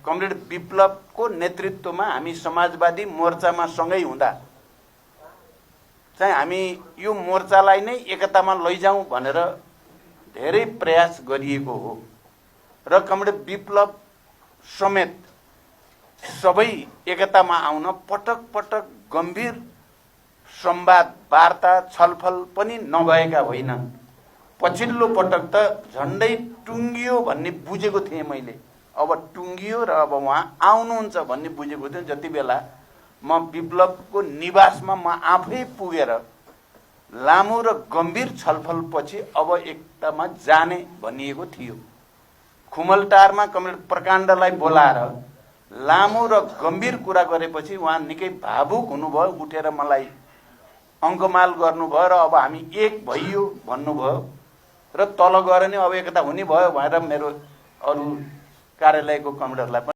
Comrade विप्लवको नेतृत्वमा हामी समाजवादी मोर्चामा सँगै हुँदा चाहिँ हामी यो मोर्चालाई नै एकतामा लैजाउँ भनेर धेरै प्रयास गरिएको हो र कमरेड विप्लव समेत सबै एकतामा आउन पटक पटक गम्भीर संवाद वार्ता छलफल पनि नभएका होइनन्। पछिल्लो पटक त झन्डै टुङ्गियो भन्ने बुझेको थिएँ मैले। अब टुङ्गियो र अब उहाँ आउनुहुन्छ भन्ने बुझेको थिएँ। जति बेला म विप्लवको निवासमा म आफै पुगेर लामो र गम्भीर छलफल पछि अब एकतामा जाने भनिएको थियो। खुमलटारमा कमरेड प्रकाण्डलाई बोलाएर लामो र गम्भीर कुरा गरेपछि उहाँ निकै भावुक हुनुभयो, उठेर मलाई अङ्कमाल गर्नुभयो र अब हामी एक भइयो भन्नुभयो र तल गएर नै अब एकता हुने भयो भनेर मेरो अरू कार्यालयको कमरेडलाई